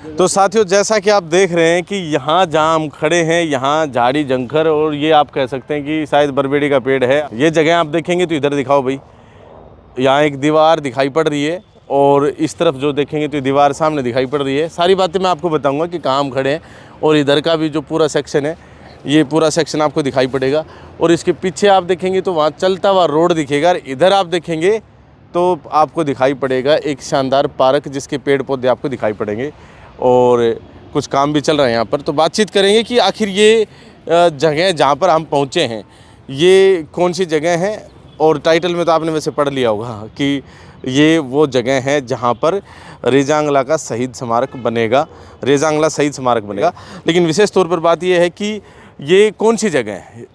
तो साथियों, जैसा कि आप देख रहे हैं कि यहाँ जहाँ हम खड़े हैं, यहाँ झाड़ी जंखर और ये आप कह सकते हैं कि शायद बरबेड़ी का पेड़ है। ये जगह आप देखेंगे तो इधर दिखाओ भाई, यहाँ एक दीवार दिखाई पड़ रही है और इस तरफ जो देखेंगे तो दीवार सामने दिखाई पड़ रही है। सारी बातें मैं आपको बताऊंगा कि कहाँ हम खड़े हैं और इधर का भी जो पूरा सेक्शन है, ये पूरा सेक्शन आपको दिखाई पड़ेगा। और इसके पीछे आप देखेंगे तो वहाँ चलता हुआ रोड दिखेगा। इधर आप देखेंगे तो आपको दिखाई पड़ेगा एक शानदार पार्क, जिसके पेड़ पौधे आपको दिखाई पड़ेंगे और कुछ काम भी चल रहा है यहाँ पर। तो बातचीत करेंगे कि आखिर ये जगह जहाँ पर हम पहुँचे हैं ये कौन सी जगह है। और टाइटल में तो आपने वैसे पढ़ लिया होगा कि ये वो जगह है जहाँ पर रेजांगला का शहीद स्मारक बनेगा, रेजांगला शहीद स्मारक बनेगा। लेकिन विशेष तौर पर बात ये है कि ये कौन सी जगह है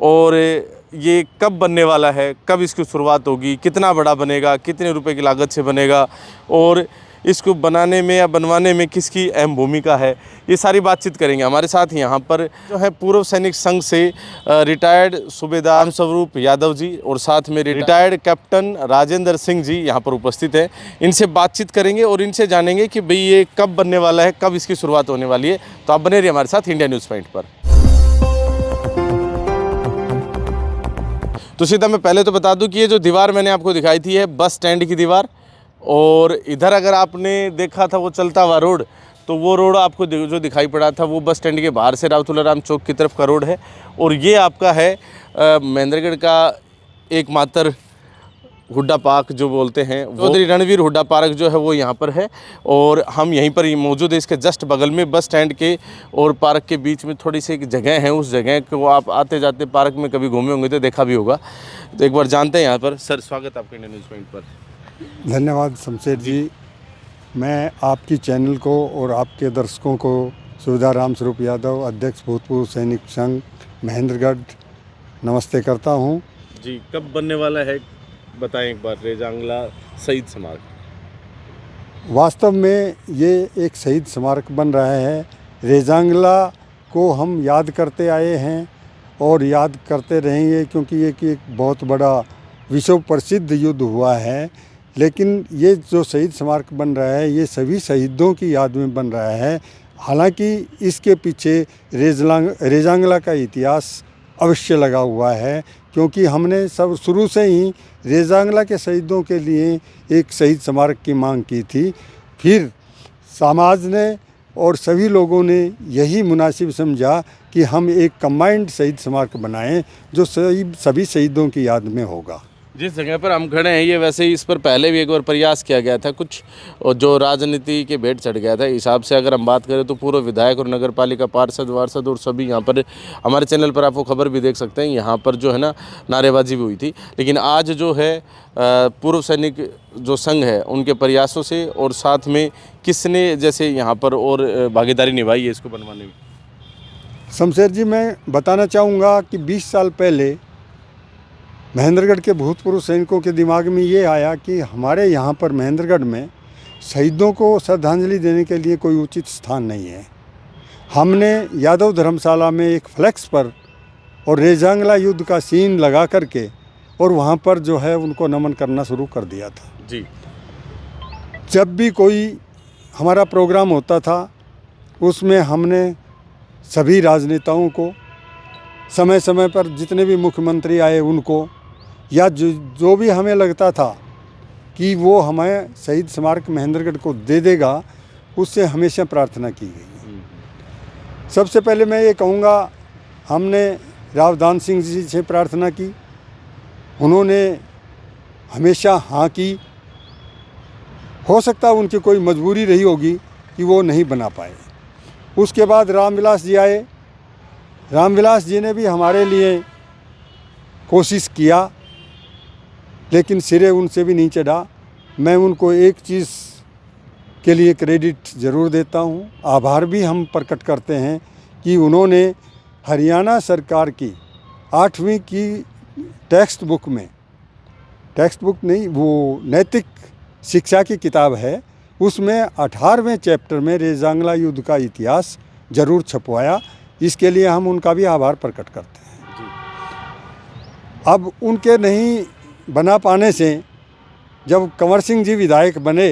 और ये कब बनने वाला है, कब इसकी शुरुआत होगी, कितना बड़ा बनेगा, कितने रुपए की लागत से बनेगा और इसको बनाने में या बनवाने में किसकी अहम भूमिका है, ये सारी बातचीत करेंगे। हमारे साथ यहाँ पर जो है पूर्व सैनिक संघ से रिटायर्ड सूबेदार रामस्वरूप यादव जी और साथ में रिटायर्ड कैप्टन राजेंद्र सिंह जी यहाँ पर उपस्थित हैं। इनसे बातचीत करेंगे और इनसे जानेंगे कि भाई ये कब बनने वाला है, कब इसकी शुरुआत होने वाली है। तो आप बने रहिए हमारे साथ इंडिया न्यूज़ पॉइंट पर। तो सीधा मैं पहले तो बता दूं कि ये जो दीवार मैंने आपको दिखाई थी है बस स्टैंड की दीवार, और इधर अगर आपने देखा था वो चलता हुआ रोड, तो वो रोड आपको जो दिखाई पड़ा था वो बस स्टैंड के बाहर से रावतुलाराम चौक की तरफ का रोड है। और ये आपका है महेंद्रगढ़ का एकमात्र हुड्डा पार्क जो बोलते हैं, चौधरी रणवीर हुड्डा पार्क जो है वो यहाँ पर है। और हम यहीं पर ही मौजूद है, इसके जस्ट बगल में बस स्टैंड के और पार्क के बीच में थोड़ी सी एक जगह है। उस जगह को आप आते जाते पार्क में कभी घूमे होंगे तो देखा भी होगा। तो एक बार जानते हैं यहाँ पर। सर, स्वागत आपके इंडिया न्यूज़ पॉइंट पर। धन्यवाद शमशेर जी। मैं आपकी चैनल को और आपके दर्शकों को सूबेदार रामस्वरूप यादव, अध्यक्ष भूतपूर्व सैनिक संघ महेंद्रगढ़, नमस्ते करता हूँ जी। कब बनने वाला है बताएं एक बार रेजांगला शहीद स्मारक? वास्तव में ये एक शहीद स्मारक बन रहा है। रेजांगला को हम याद करते आए हैं और याद करते रहेंगे, क्योंकि ये कि एक बहुत बड़ा विश्व प्रसिद्ध युद्ध हुआ है। लेकिन ये जो शहीद स्मारक बन रहा है ये सभी शहीदों की याद में बन रहा है। हालांकि इसके पीछे रेजांगला का इतिहास अवश्य लगा हुआ है, क्योंकि हमने सब शुरू से ही रेजांगला के शहीदों के लिए एक शहीद स्मारक की मांग की थी। फिर समाज ने और सभी लोगों ने यही मुनासिब समझा कि हम एक कंबाइंड शहीद स्मारक बनाएं जो सभी शहीदों की याद में होगा। जिस जगह पर हम खड़े हैं ये वैसे ही इस पर पहले भी एक बार प्रयास किया गया था, कुछ जो राजनीति के भेंट चढ़ गया था। हिसाब से अगर हम बात करें तो पूर्व विधायक और नगर पालिका पार्षद वार्षद और सभी यहाँ पर, हमारे चैनल पर आप वो खबर भी देख सकते हैं, यहाँ पर जो है ना नारेबाजी भी हुई थी। लेकिन आज जो है पूर्व सैनिक जो संघ है उनके प्रयासों से और साथ में किसने जैसे यहाँ पर और भागीदारी निभाई है इसको बनवाने में? शमशेर जी, मैं बताना चाहूँगा कि 20 साल पहले महेंद्रगढ़ के भूतपूर्व सैनिकों के दिमाग में ये आया कि हमारे यहाँ पर महेंद्रगढ़ में शहीदों को श्रद्धांजलि देने के लिए कोई उचित स्थान नहीं है। हमने यादव धर्मशाला में एक फ्लैक्स पर और रेजांगला युद्ध का सीन लगा करके और वहाँ पर जो है उनको नमन करना शुरू कर दिया था जी। जब भी कोई हमारा प्रोग्राम होता था उसमें हमने सभी राजनेताओं को, समय समय पर जितने भी मुख्यमंत्री आए उनको, या जो भी हमें लगता था कि वो हमें शहीद स्मारक महेंद्रगढ़ को दे देगा, उससे हमेशा प्रार्थना की गई। सबसे पहले मैं ये कहूँगा, हमने रावदान सिंह जी से प्रार्थना की, उन्होंने हमेशा हाँ की। हो सकता है उनकी कोई मजबूरी रही होगी कि वो नहीं बना पाए। उसके बाद रामविलास जी आए। रामविलास जी ने भी हमारे लिए कोशिश किया, लेकिन सिरे उनसे भी नहीं चढ़ा। मैं उनको एक चीज़ के लिए क्रेडिट ज़रूर देता हूँ, आभार भी हम प्रकट करते हैं कि उन्होंने हरियाणा सरकार की 8वीं की टेक्स्ट बुक में, टेक्स्ट बुक नहीं वो नैतिक शिक्षा की किताब है, उसमें 18वें चैप्टर में रेजांगला युद्ध का इतिहास ज़रूर छपवाया। इसके लिए हम उनका भी आभार प्रकट करते हैं। अब उनके नहीं बना पाने से जब कंवर सिंह जी विधायक बने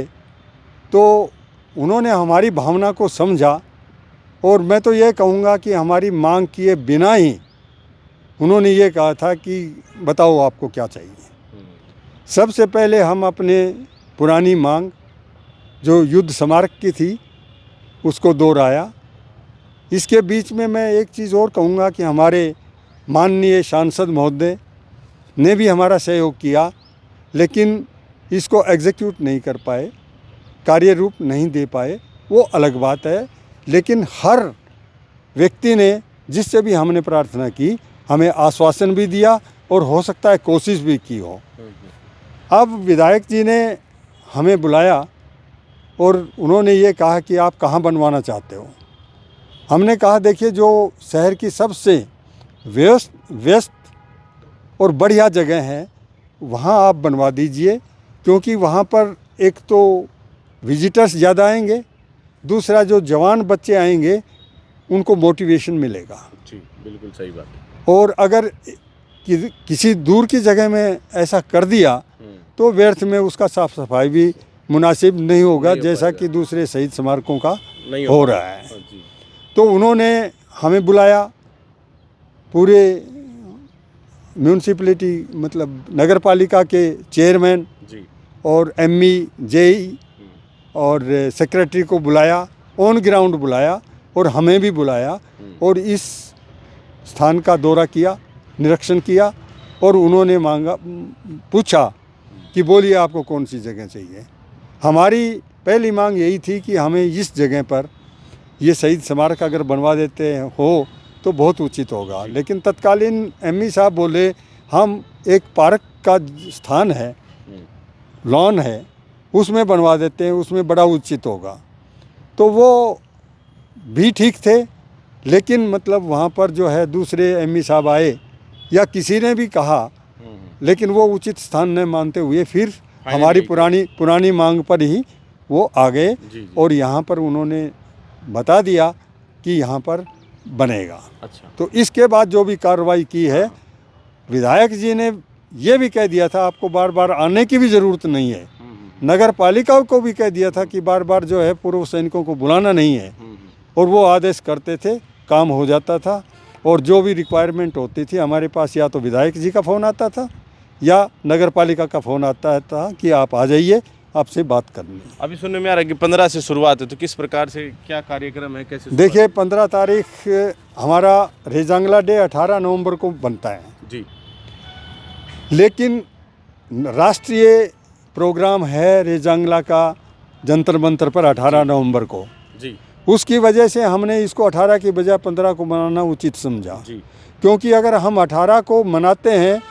तो उन्होंने हमारी भावना को समझा और मैं तो ये कहूँगा कि हमारी मांग किए बिना ही उन्होंने ये कहा था कि बताओ आपको क्या चाहिए। सबसे पहले हम अपने पुरानी मांग जो युद्ध स्मारक की थी उसको दोहराया। इसके बीच में मैं एक चीज़ और कहूँगा कि हमारे माननीय सांसद महोदय ने भी हमारा सहयोग किया, लेकिन इसको एग्जीक्यूट नहीं कर पाए, कार्य रूप नहीं दे पाए, वो अलग बात है। लेकिन हर व्यक्ति ने जिससे भी हमने प्रार्थना की हमें आश्वासन भी दिया और हो सकता है कोशिश भी की हो। अब विधायक जी ने हमें बुलाया और उन्होंने ये कहा कि आप कहाँ बनवाना चाहते हो। हमने कहा देखिए जो शहर की सबसे व्यस्त और बढ़िया जगह है वहाँ आप बनवा दीजिए, क्योंकि वहाँ पर एक तो विजिटर्स ज़्यादा आएंगे, दूसरा जो जवान बच्चे आएंगे उनको मोटिवेशन मिलेगा। जी बिल्कुल सही बात है। और अगर किसी दूर की जगह में ऐसा कर दिया तो व्यर्थ में उसका साफ सफाई भी मुनासिब नहीं होगा, जैसा कि दूसरे शहीद स्मारकों का हो रहा है। तो उन्होंने हमें बुलाया, पूरे म्यूनसिपलिटी मतलब नगर पालिका के चेयरमैन और एमई, जेई और सेक्रेटरी को बुलाया, ऑन ग्राउंड बुलाया और हमें भी बुलाया और इस स्थान का दौरा किया, निरीक्षण किया और उन्होंने पूछा कि बोलिए आपको कौन सी जगह चाहिए। हमारी पहली मांग यही थी कि हमें इस जगह पर ये शहीद स्मारक अगर बनवा देते हो तो बहुत उचित होगा। लेकिन तत्कालीन एमई साहब बोले हम एक पार्क का स्थान है, लॉन है, उसमें बनवा देते हैं, उसमें बड़ा उचित होगा। तो वो भी ठीक थे, लेकिन मतलब वहाँ पर जो है दूसरे एमई साहब आए या किसी ने भी कहा, लेकिन वो उचित स्थान न मानते हुए फिर हमारी पुरानी मांग पर ही वो आ गए और यहाँ पर उन्होंने बता दिया कि यहाँ पर बनेगा। अच्छा। तो इसके बाद जो भी कार्रवाई की है, विधायक जी ने ये भी कह दिया था आपको बार बार आने की भी ज़रूरत नहीं है। नगर पालिका को भी कह दिया था कि बार बार जो है पूर्व सैनिकों को बुलाना नहीं है, और वो आदेश करते थे, काम हो जाता था। और जो भी रिक्वायरमेंट होती थी हमारे पास या तो विधायक जी का फ़ोन आता था या नगर पालिका का फ़ोन आता था कि आप आ जाइए, आपसे बात करनी है। अभी सुनने में आ रहा है कि 15 से शुरुआत है, तो किस प्रकार से क्या कार्यक्रम है, कैसे? देखिए 15 तारीख हमारा रेजांगला डे 18 नवंबर को बनता है जी, लेकिन राष्ट्रीय प्रोग्राम है रेजांगला का जंतर मंतर पर 18 नवंबर को जी। उसकी वजह से हमने इसको 18 की बजाय 15 को मनाना उचित समझा जी। क्योंकि अगर हम 18 को मनाते हैं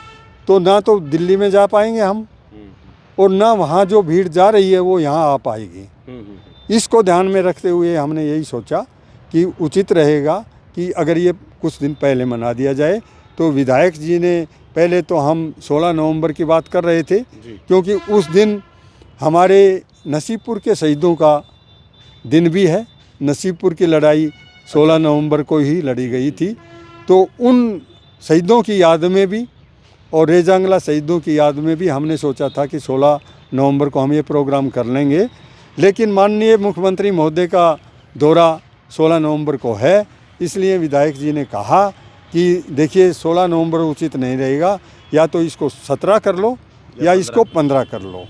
तो ना तो दिल्ली में जा पाएंगे हम, और ना वहाँ जो भीड़ जा रही है वो यहाँ आ पाएगी। इसको ध्यान में रखते हुए हमने यही सोचा कि उचित रहेगा कि अगर ये कुछ दिन पहले मना दिया जाए। तो विधायक जी ने पहले तो हम 16 नवंबर की बात कर रहे थे, क्योंकि उस दिन हमारे नसीबपुर के शहीदों का दिन भी है। नसीबपुर की लड़ाई 16 नवंबर को ही लड़ी गई थी, तो उन शहीदों की याद में भी और रेजांगला शहीदों की याद में भी हमने सोचा था कि 16 नवंबर को हम ये प्रोग्राम कर लेंगे। लेकिन माननीय मुख्यमंत्री महोदय का दौरा 16 नवंबर को है, इसलिए विधायक जी ने कहा कि देखिए 16 नवंबर उचित नहीं रहेगा, या तो इसको 17 कर लो या इसको 15 कर लो।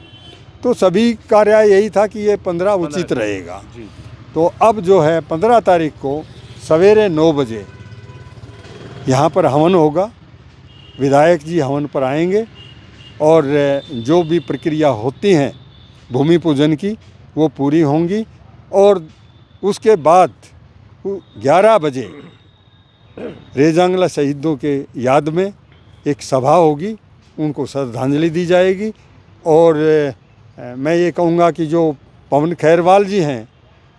तो सभी का राय यही था कि ये 15 उचित रहेगा। तो अब जो है 15 तारीख को सवेरे 9 बजे यहाँ पर हवन होगा। विधायक जी हवन पर आएंगे और जो भी प्रक्रिया होती हैं भूमि पूजन की वो पूरी होंगी, और उसके बाद 11 बजे रेजांगला शहीदों के याद में एक सभा होगी, उनको श्रद्धांजलि दी जाएगी। और मैं ये कहूँगा कि जो पवन खैरवाल जी हैं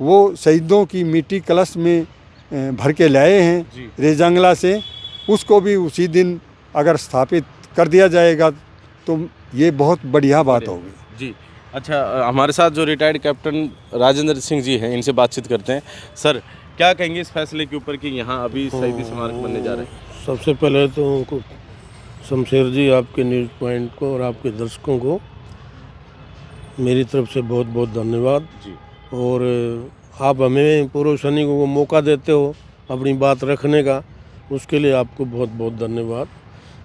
वो शहीदों की मिट्टी कलश में भर के लाए हैं रेजांगला से, उसको भी उसी दिन अगर स्थापित कर दिया जाएगा तो ये बहुत बढ़िया बात होगी जी। अच्छा, हमारे साथ जो रिटायर्ड कैप्टन राजेंद्र सिंह जी हैं, इनसे बातचीत करते हैं। सर, क्या कहेंगे इस फैसले के ऊपर कि यहाँ अभी शहीदी स्मारक बनने जा रहे हैं? सबसे पहले तो शमशेर जी, आपके न्यूज़ पॉइंट को और आपके दर्शकों को मेरी तरफ से बहुत बहुत धन्यवाद जी। और आप हमें पूर्व सैनिकों को मौका देते हो अपनी बात रखने का, उसके लिए आपको बहुत बहुत धन्यवाद।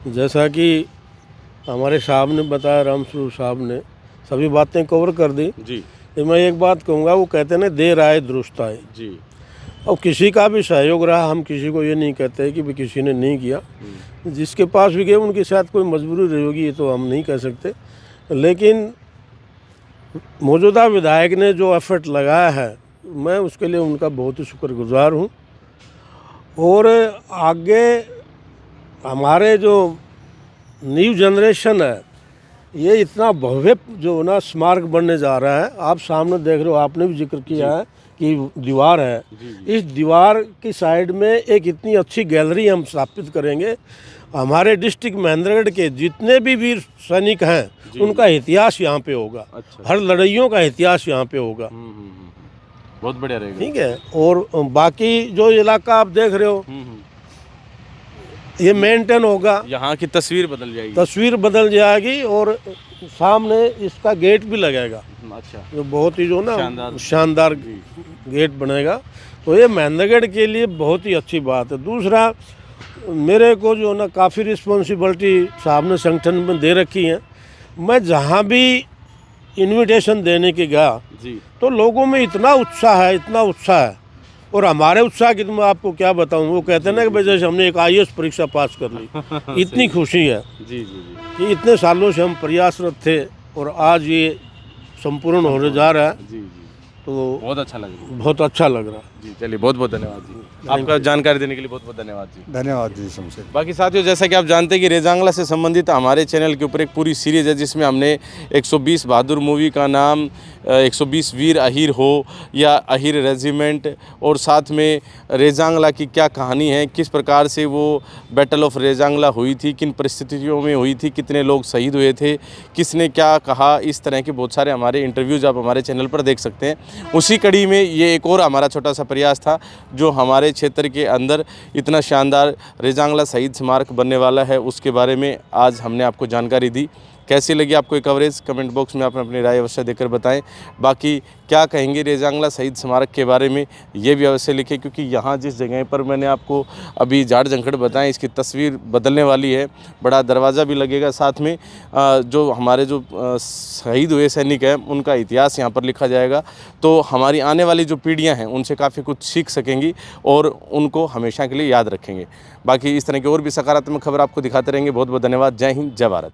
जैसा कि हमारे साहब ने बताया, रामस्वरूप साहब ने सभी बातें कवर कर दी। जी तो मैं एक बात कहूँगा, वो कहते हैं ना, देर आए दुरुस्त आए। जी। और किसी का भी सहयोग रहा, हम किसी को ये नहीं कहते कि भी किसी ने नहीं किया। जिसके पास भी गए उनके साथ कोई मजबूरी रही होगी, ये तो हम नहीं कह सकते, लेकिन मौजूदा विधायक ने जो एफर्ट लगाया है, मैं उसके लिए उनका बहुत ही शुक्रगुजार हूँ। और आगे हमारे जो न्यू जनरेशन है, ये इतना भव्य जो ना स्मारक बनने जा रहा है। आप सामने देख रहे हो, आपने भी जिक्र किया है कि दीवार है। इस दीवार की साइड में एक इतनी अच्छी गैलरी हम स्थापित करेंगे। हमारे डिस्ट्रिक्ट महेंद्रगढ़ के जितने भी वीर सैनिक हैं, उनका इतिहास यहाँ पे होगा। अच्छा। हर लड़ाइयों का इतिहास यहाँ पे होगा। बहुत बढ़िया रहेगा। ठीक है। और बाकी जो इलाका आप देख रहे हो, ये मेंटेन होगा, यहाँ की तस्वीर बदल जाएगी। तस्वीर बदल जाएगी। और सामने इसका गेट भी लगेगा, अच्छा, जो बहुत ही जो ना शानदार। शानदार गेट बनेगा। तो ये महेंद्रगढ़ के लिए बहुत ही अच्छी बात है। दूसरा, मेरे को जो ना काफ़ी रिस्पॉन्सिबिलिटी साहब ने संगठन में दे रखी है। मैं जहाँ भी इनविटेशन देने के गया, जी तो लोगों में इतना उत्साह है, इतना उत्साह है। और हमारे उत्साह की तो मैं आपको क्या बताऊं। वो कहते हैं ना कि भाई जैसे हमने एक IAS परीक्षा पास कर ली, इतनी खुशी है जी जी जी। कि इतने सालों से हम प्रयासरत थे और आज ये संपूर्ण होने जा रहा है। जी जी, तो बहुत अच्छा लग रहा है। बहुत अच्छा लग रहा है। जी चलिए, बहुत बहुत धन्यवाद जी, आपका जानकारी देने के लिए बहुत बहुत धन्यवाद जी। धन्यवाद जी शमशेर। बाकी साथियों, जैसा कि आप जानते हैं कि रेजांगला से संबंधित हमारे चैनल के ऊपर एक पूरी सीरीज़ है, जिसमें हमने 120 बहादुर मूवी का नाम 120 वीर अहीर हो या अहीर रेजिमेंट, और साथ में रेजांगला की क्या कहानी है, किस प्रकार से वो बैटल ऑफ रेजांगला हुई थी, किन परिस्थितियों में हुई थी, कितने लोग शहीद हुए थे, किसने क्या कहा, इस तरह के बहुत सारे हमारे इंटरव्यूज़ आप हमारे चैनल पर देख सकते हैं। उसी कड़ी में ये एक और हमारा छोटा सा प्रयास था, जो हमारे क्षेत्र के अंदर इतना शानदार रेजांगला शहीद स्मारक बनने वाला है, उसके बारे में आज हमने आपको जानकारी दी। कैसी लगी आपको ये कवरेज, कमेंट बॉक्स में आप अपनी राय अवश्य देकर बताएं। बाकी क्या कहेंगे रेजांगला शहीद स्मारक के बारे में, ये भी अवश्य लिखें, क्योंकि यहाँ जिस जगह पर मैंने आपको अभी झाड़ झंखड़ बताएं, इसकी तस्वीर बदलने वाली है। बड़ा दरवाज़ा भी लगेगा, साथ में जो हमारे जो शहीद हुए सैनिक हैं, उनका इतिहास यहाँ पर लिखा जाएगा। तो हमारी आने वाली जो पीढ़ियाँ हैं, उनसे काफ़ी कुछ सीख सकेंगी और उनको हमेशा के लिए याद रखेंगे। बाकी इस तरह की और भी सकारात्मक खबर आपको दिखाते रहेंगे। बहुत बहुत धन्यवाद। जय हिंद, जय भारत।